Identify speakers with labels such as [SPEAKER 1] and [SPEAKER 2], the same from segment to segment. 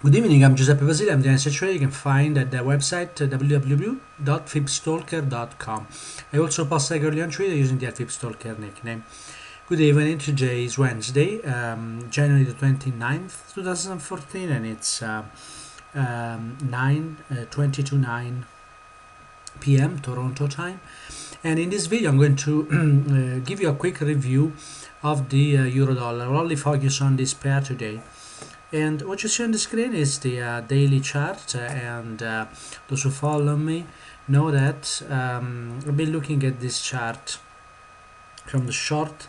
[SPEAKER 1] Good evening, I'm Giuseppe Basile, I'm the answer trader. You can find at the website www.fibstalker.com. I also post regularly on Twitter using the @fibstalker nickname. Good evening, today is Wednesday, January the 29th, 2014, and it's 20 to 9 p.m. Toronto time. And in this video I'm going to give you a quick review of the euro dollar. I'll only focus on this pair today. And what you see on the screen is the daily chart, and those who follow me know that I've been looking at this chart from the short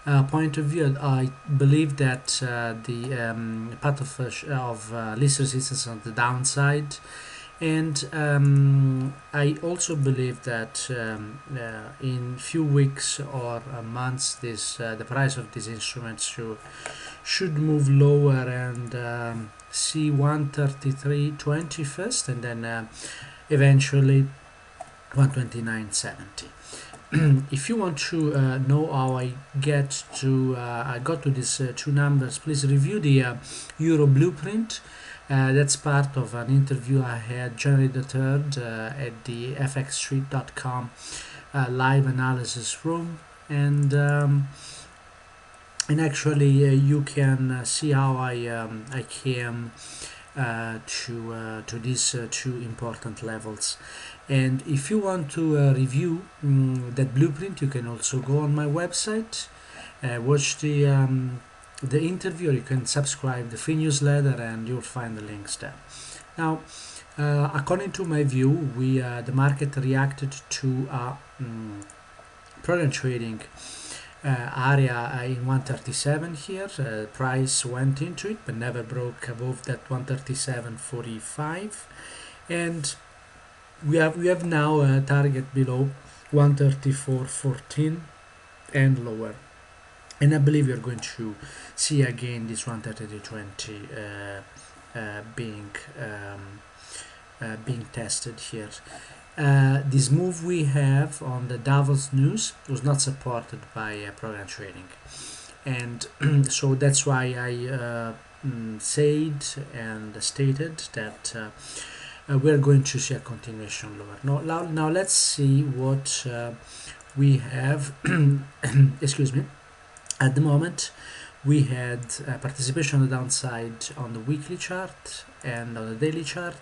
[SPEAKER 1] point of view. I believe that the path of least resistance on the downside, and I also believe that in few weeks or months the price of these instruments should move lower and see 133.20 first, and then eventually 129.70. If you want to know how I got to these two numbers, please review the Euro Blueprint. That's part of an interview I had January the 3rd at the fxstreet.com live analysis room, and actually you can see how I came to these two important levels. And if you want to review that blueprint, you can also go on my website, watch the interview, or you can subscribe the free newsletter, and you'll find the links there. Now, according to my view, the market reacted to program trading area in 137 here. Price went into it but never broke above that 137.45, and we have now a target below 134.14 and lower, and I believe you're going to see again this 133.20 being tested here. This move we have on the Davos news was not supported by program trading, and so that's why I said and stated that we're going to see a continuation lower. Now let's see what we have. Excuse me. At the moment, we had participation on the downside on the weekly chart and on the daily chart,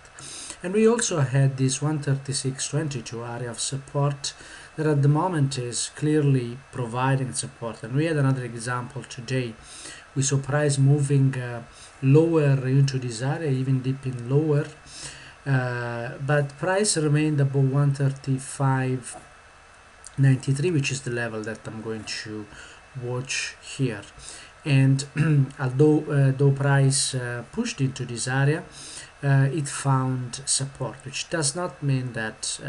[SPEAKER 1] and we also had this 136.22 area of support that at the moment is clearly providing support. And we had another example today. We saw price moving lower into this area, even dipping lower, but price remained above 135.93, which is the level that I'm going to watch here. And although price pushed into this area, it found support, which does not mean that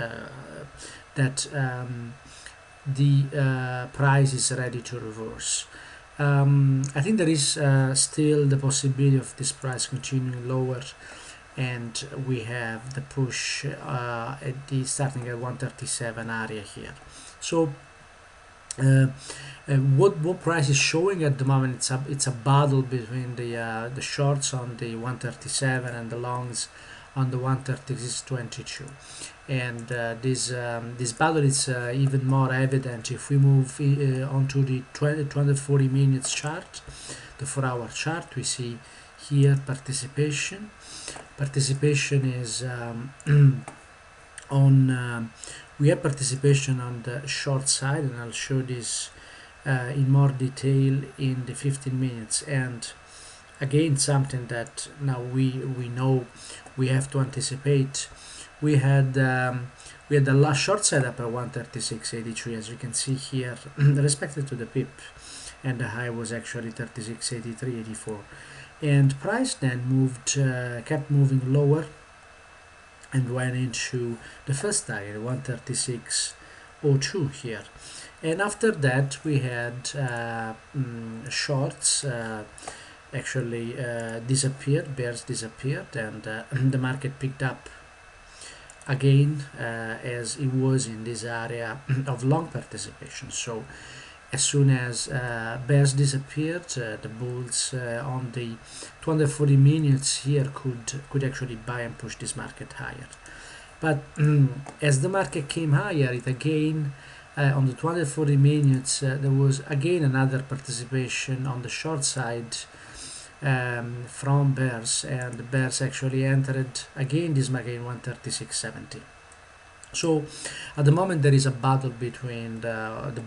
[SPEAKER 1] the price is ready to reverse. I think there is still the possibility of this price continuing lower, and we have the push at the starting at 137 area here. So what price is showing at the moment, it's a battle between the shorts on the 137 and the longs on the 136.22, and this battle is even more evident if we move onto the 240 minutes chart, the 4-hour chart. We see here participation is on we have participation on the short side, and I'll show this in more detail in the 15 minutes. And again, something that now we know we have to anticipate. We had the last short side up at 136.83, as you can see here, respected to the pip, and the high was actually 36.83.84. And price then kept moving lower and went into the first target, 136.02 here. And after that we had shorts actually disappeared, bears disappeared, and the market picked up again as it was in this area of long participation. So as soon as bears disappeared, the bulls on the 240 minutes here could actually buy and push this market higher. But as the market came higher, it again on the 240 minutes there was again another participation on the short side from bears, and the bears actually entered again this market in 136.70. So at the moment there is a battle between the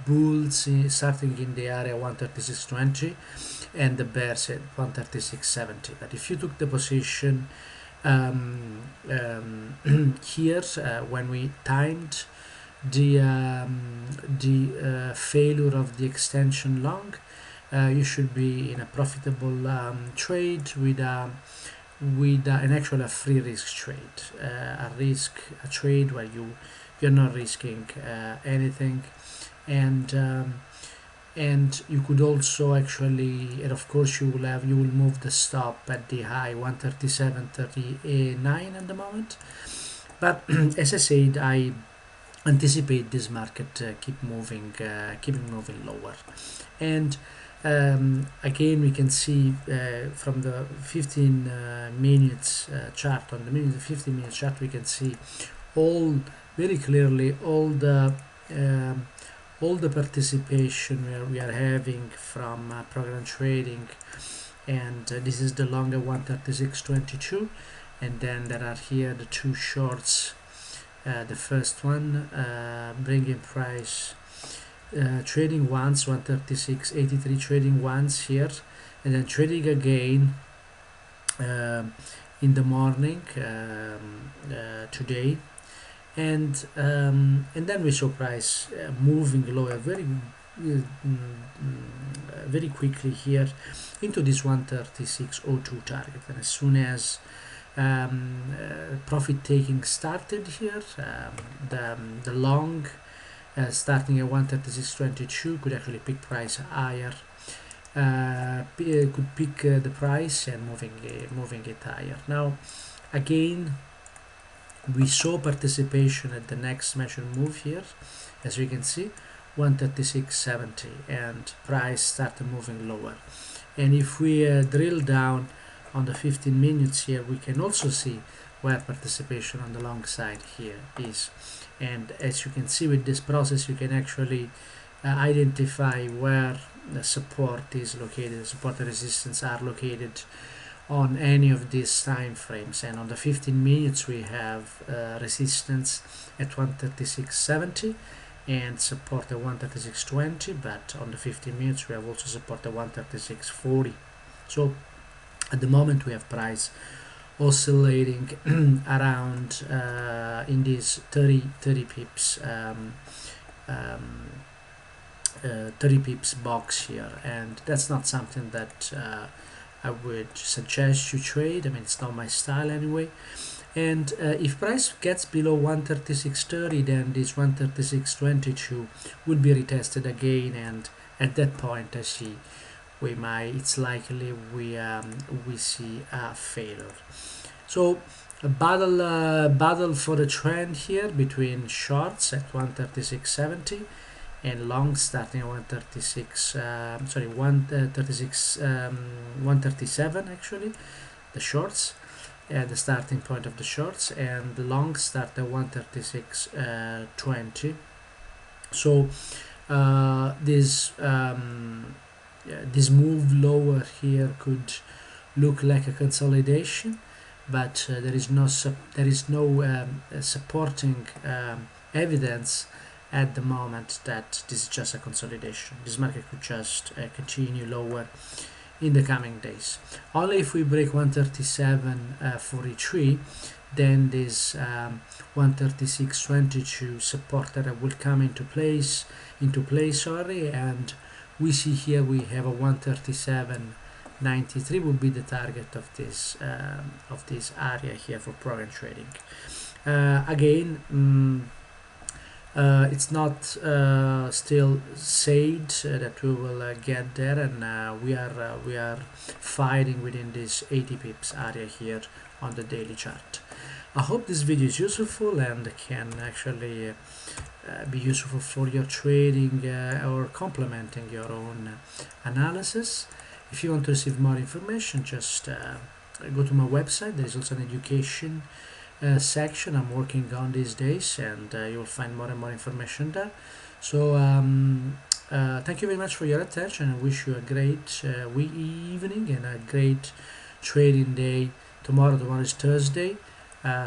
[SPEAKER 1] bulls starting in the area 136.20 and the bears at 136.70. But if you took the position here when we timed the failure of the extension long, you should be in a profitable trade with an actual free risk trade, a trade where you're not risking anything, and you could also actually, and of course you will move the stop at the high 137.39 at the moment. But as I said, I anticipate this market keeping moving lower. And again, we can see from the 15 minutes chart, on the 15 minutes chart, we can see very clearly all the participation we are having from program trading, and this is the longer 136.22, and then there are here the two shorts. The first one bringing price trading once 136.83, trading once here, and then trading again in the morning today, and then we saw price moving lower very quickly here into this 136.02 target, and as soon as profit taking started here, the long starting at 136.22 could actually pick price higher, could pick the price and moving it higher. Now again, we saw participation at the next measure move here, as you can see, 136.70, and price started moving lower. And if we drill down on the 15 minutes here, we can also see where participation on the long side here is. And as you can see with this process, you can actually identify where the support is located, the support and resistance are located on any of these time frames. And on the 15 minutes we have resistance at 136.70 and support at 136.20, but on the 15 minutes we have also support at 136.40. So at the moment we have price oscillating around in this 30 pips 30 pips box here, and that's not something that I would suggest you trade. I mean, it's not my style anyway. And if price gets below 136.30, then this 136.22 will be retested again, and at that point I see it's likely we see a failure. So a battle for the trend here between shorts at 136.70 and long starting at 137 actually, the shorts, the starting point of the shorts, and the long start at 136.20. So this move lower here could look like a consolidation, but there is no supporting evidence at the moment that this is just a consolidation. This market could just continue lower in the coming days. Only if we break 137.43, then this 136.22 support that will come into place, and we see here we have a 137.93 would be the target of this area here for program trading. Again, it's not still said that we will get there, and we are fighting within this 80 pips area here on the daily chart. I hope this video is useful and can actually be useful for your trading or complementing your own analysis. If you want to receive more information, just go to my website. There is also an education section I'm working on these days, and you'll find more and more information there. So thank you very much for your attention. I wish you a great evening and a great trading day. Tomorrow is Thursday,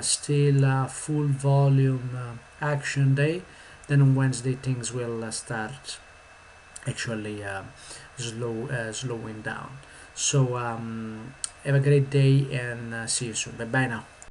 [SPEAKER 1] still full volume action day. Then on Wednesday things will start actually slowing down. So have a great day and see you soon. Bye bye now.